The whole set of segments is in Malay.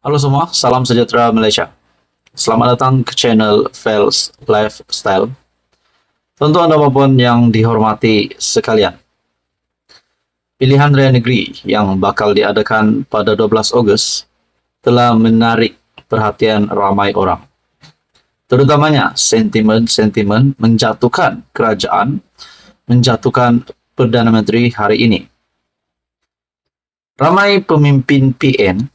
Halo semua, salam sejahtera Malaysia. Selamat datang ke channel Fels Lifestyle. Tentu Anda maupun yang dihormati sekalian. Pilihan raya negeri yang bakal diadakan pada 12 Ogos telah menarik perhatian ramai orang. Terutamanya sentimen-sentimen menjatuhkan kerajaan, menjatuhkan Perdana Menteri hari ini. Ramai pemimpin PN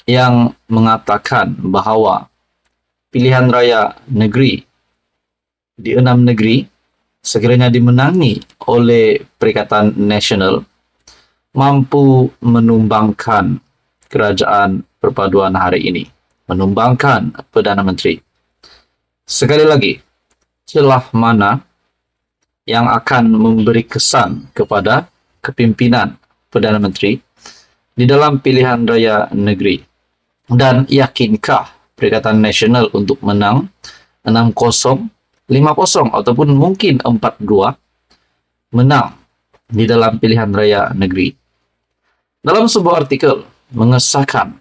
yang mengatakan bahawa pilihan raya negeri di 6 negeri sekiranya dimenangi oleh Perikatan Nasional mampu menumbangkan kerajaan perpaduan hari ini, menumbangkan Perdana Menteri. Sekali lagi, celah mana yang akan memberi kesan kepada kepimpinan Perdana Menteri di dalam pilihan raya negeri? Dan yakinkah Perikatan Nasional untuk menang 6-0, 5-0 ataupun mungkin 4-2 menang di dalam pilihan raya negeri? Dalam sebuah artikel mengesahkan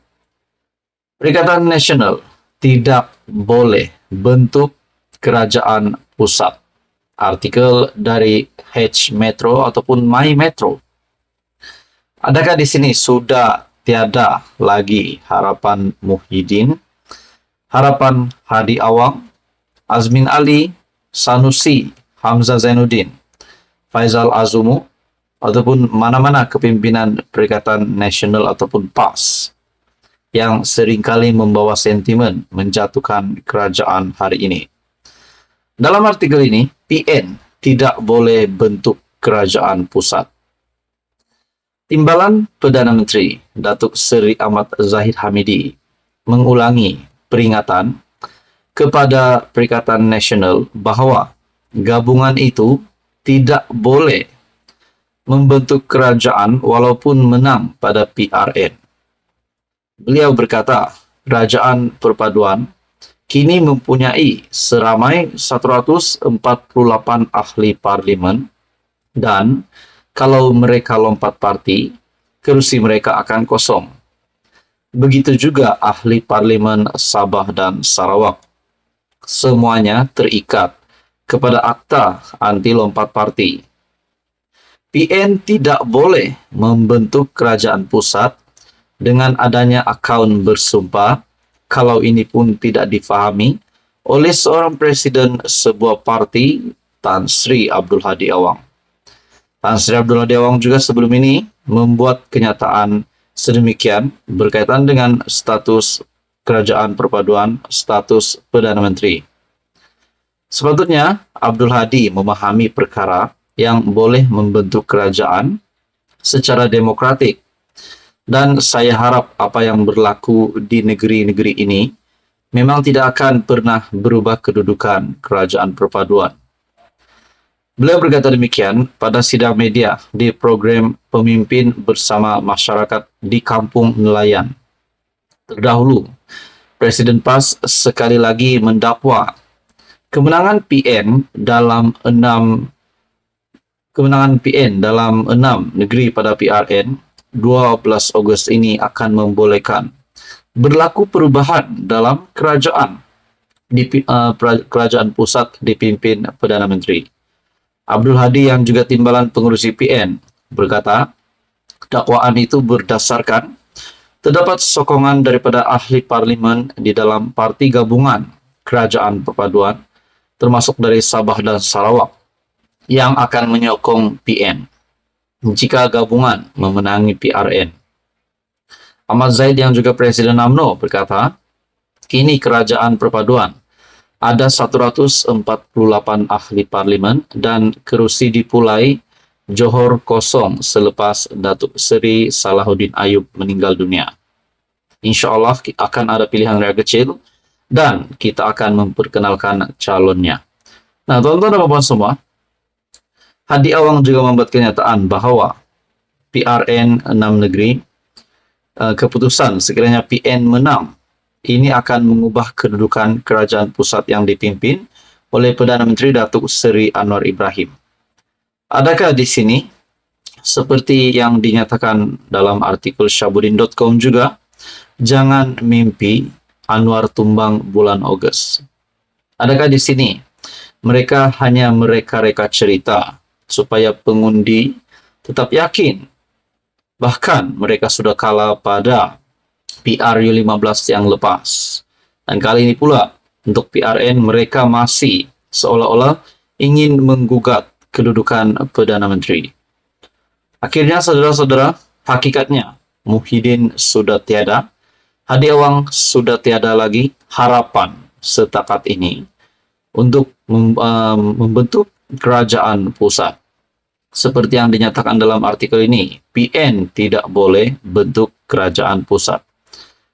Perikatan Nasional tidak boleh bentuk kerajaan pusat. Artikel dari H Metro ataupun My Metro. Adakah di sini sudah tiada lagi harapan Muhyiddin, harapan Hadi Awang, Azmin Ali, Sanusi, Hamzah Zainuddin, Faizal Azumu, ataupun mana-mana kepimpinan Perikatan Nasional ataupun PAS yang seringkali membawa sentimen menjatuhkan kerajaan hari ini? Dalam artikel ini, PN tidak boleh bentuk kerajaan pusat. Timbalan Perdana Menteri Datuk Seri Ahmad Zahid Hamidi mengulangi peringatan kepada Perikatan Nasional bahawa gabungan itu tidak boleh membentuk kerajaan walaupun menang pada PRN. Beliau berkata, kerajaan perpaduan kini mempunyai seramai 148 ahli parlimen dan kalau mereka lompat parti, kerusi mereka akan kosong. Begitu juga ahli parlimen Sabah dan Sarawak. Semuanya terikat kepada akta anti lompat parti. PN tidak boleh membentuk kerajaan pusat dengan adanya akaun bersumpah kalau ini pun tidak difahami oleh seorang presiden sebuah parti, Tan Sri Abdul Hadi Awang. Tan Sri Abdul Hadi Awang juga sebelum ini membuat kenyataan sedemikian berkaitan dengan status kerajaan perpaduan, status Perdana Menteri. Sepatutnya Abdul Hadi memahami perkara yang boleh membentuk kerajaan secara demokratik. Dan saya harap apa yang berlaku di negeri-negeri ini memang tidak akan pernah berubah kedudukan kerajaan perpaduan. Beliau berkata demikian pada sidang media di program Pemimpin Bersama Masyarakat di Kampung Nelayan. Terdahulu, Presiden PAS sekali lagi mendakwa kemenangan PN dalam 6 negeri pada PRN 12 Ogos ini akan membolehkan berlaku perubahan dalam kerajaan kerajaan pusat dipimpin Perdana Menteri. Abdul Hadi yang juga timbalan pengurusi PN berkata, dakwaan itu berdasarkan terdapat sokongan daripada ahli parlimen di dalam parti gabungan kerajaan perpaduan termasuk dari Sabah dan Sarawak yang akan menyokong PN jika gabungan memenangi PRN. Ahmad Zaid yang juga Presiden UMNO berkata, kini kerajaan perpaduan ada 148 ahli parlimen dan kerusi di Pulai Johor kosong selepas Datuk Seri Salahuddin Ayub meninggal dunia. InsyaAllah akan ada pilihan raya kecil dan kita akan memperkenalkan calonnya. Nah, tuan-tuan dan puan semua, Hadi Awang juga membuat kenyataan bahawa PRN 6 negeri keputusan sekiranya PN menang ini akan mengubah kedudukan kerajaan pusat yang dipimpin oleh Perdana Menteri Datuk Seri Anwar Ibrahim. Adakah di sini seperti yang dinyatakan dalam artikel Syahbudin.com juga jangan mimpi Anwar tumbang bulan Ogos. Adakah di sini mereka hanya mereka-reka cerita supaya pengundi tetap yakin? Bahkan mereka sudah kalah pada PRU15 yang lepas. Dan kali ini pula untuk PRN mereka masih seolah-olah ingin menggugat kedudukan Perdana Menteri. Akhirnya saudara-saudara, hakikatnya Muhyiddin sudah tiada, Hadi Awang sudah tiada lagi harapan setakat ini untuk membentuk kerajaan pusat. Seperti yang dinyatakan dalam artikel ini, PN tidak boleh bentuk kerajaan pusat.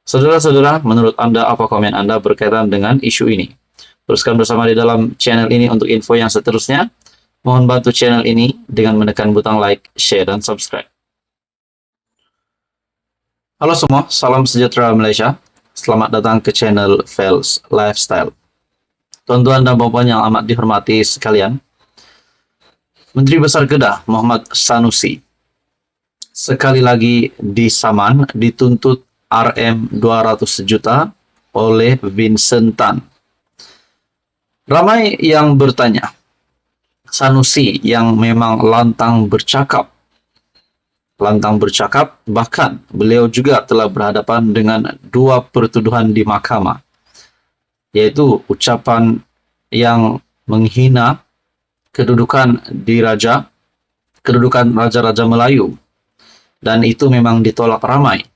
Saudara-saudara, menurut Anda apa komen Anda berkaitan dengan isu ini? Teruskan bersama di dalam channel ini untuk info yang seterusnya. Mohon bantu channel ini dengan menekan butang like, share, dan subscribe. Halo semua, salam sejahtera Malaysia. Selamat datang ke channel Fels Lifestyle. Tuan-tuan dan puan-puan yang amat dihormati sekalian, Menteri Besar Kedah Muhammad Sanusi sekali lagi disaman dituntut RM200 juta oleh Vincent Tan. Ramai yang bertanya, Sanusi yang memang lantang bercakap, bahkan beliau juga telah berhadapan dengan dua pertuduhan di mahkamah, yaitu ucapan yang menghina kedudukan raja-raja Melayu, dan itu memang ditolak ramai.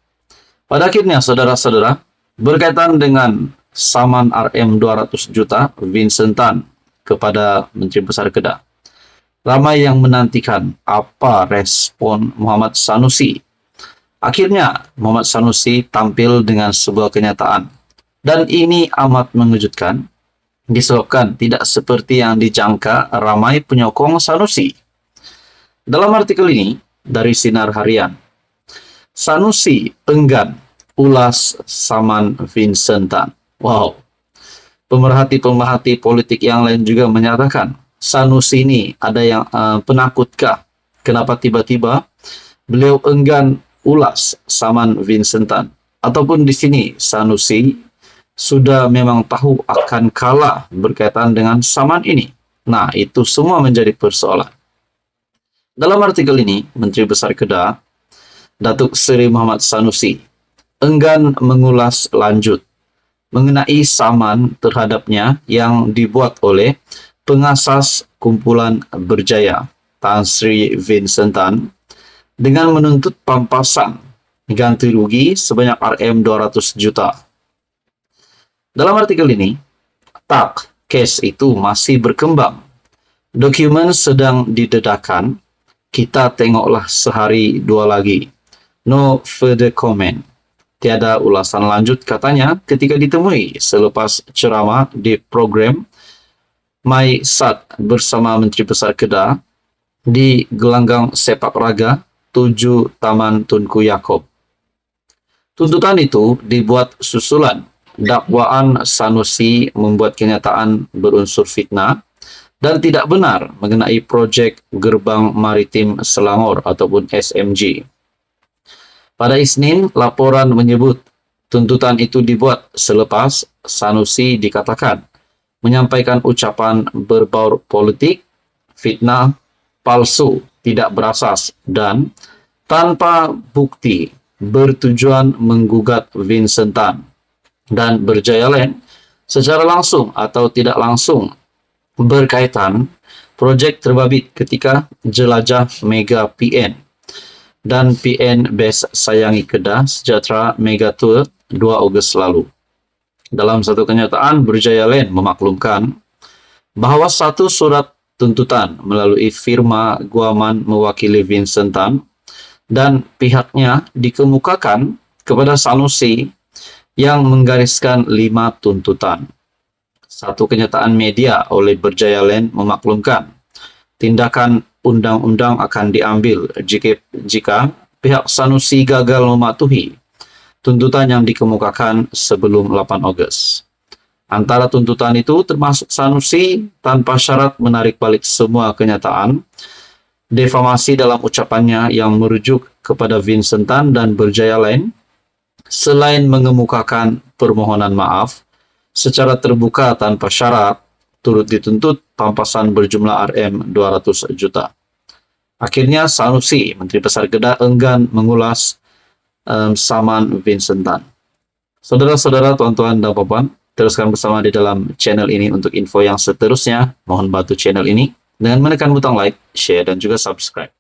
Pada akhirnya, saudara-saudara, berkaitan dengan saman RM200 juta Vincent Tan kepada Menteri Besar Kedah, ramai yang menantikan apa respon Muhammad Sanusi. Akhirnya, Muhammad Sanusi tampil dengan sebuah kenyataan, dan ini amat mengejutkan, disebabkan tidak seperti yang dijangka ramai penyokong Sanusi. Dalam artikel ini dari Sinar Harian, Sanusi enggan ulas saman Vincent Tan. Wow. Pemerhati-pemerhati politik yang lain juga menyatakan, Sanusi ini ada yang penakutkah? Kenapa tiba-tiba beliau enggan ulas saman Vincent Tan? Ataupun di sini Sanusi sudah memang tahu akan kalah berkaitan dengan saman ini. Nah, itu semua menjadi persoalan. Dalam artikel ini, Menteri Besar Kedah, Datuk Seri Muhammad Sanusi, enggan mengulas lanjut mengenai saman terhadapnya yang dibuat oleh pengasas kumpulan berjaya, Tan Sri Vincent Tan, dengan menuntut pampasan ganti rugi sebanyak RM200 juta. Dalam artikel ini, kes itu masih berkembang. Dokumen sedang didedakan, kita tengoklah sehari dua lagi. No further comment. Tiada ulasan lanjut katanya ketika ditemui selepas ceramah di program My Sat bersama Menteri Besar Kedah di gelanggang sepak raga 7 Taman Tunku Yaakob. Tuntutan itu dibuat susulan dakwaan Sanusi membuat kenyataan berunsur fitnah dan tidak benar mengenai projek Gerbang Maritim Selangor ataupun SMG. Pada Isnin, laporan menyebut tuntutan itu dibuat selepas Sanusi dikatakan menyampaikan ucapan berbau politik, fitnah, palsu, tidak berasas, dan tanpa bukti bertujuan menggugat Vincent Tan dan Berjaya Land secara langsung atau tidak langsung berkaitan projek terbabit ketika jelajah Mega PN dan PN Best Sayangi Kedah Sejahtera Mega Tour 2 Ogos lalu. Dalam satu kenyataan, Berjaya Land memaklumkan bahawa satu surat tuntutan melalui firma Guaman mewakili Vincent Tan dan pihaknya dikemukakan kepada Sanusi yang menggariskan 5 tuntutan. Satu kenyataan media oleh Berjaya Land memaklumkan tindakan undang-undang akan diambil jika pihak Sanusi gagal mematuhi tuntutan yang dikemukakan sebelum 8 Ogos. Antara tuntutan itu termasuk Sanusi tanpa syarat menarik balik semua kenyataan, defamasi dalam ucapannya yang merujuk kepada Vincent Tan dan Berjaya Land, selain mengemukakan permohonan maaf secara terbuka tanpa syarat, turut dituntut pampasan berjumlah Rm200 juta. Akhirnya Sanusi, Menteri Besar Kedah, enggan mengulas saman Vincent Tan. Saudara-saudara, tuan-tuan dan puan-puan, teruskan bersama di dalam channel ini untuk info yang seterusnya. Mohon bantu channel ini dengan menekan butang like, share, dan juga subscribe.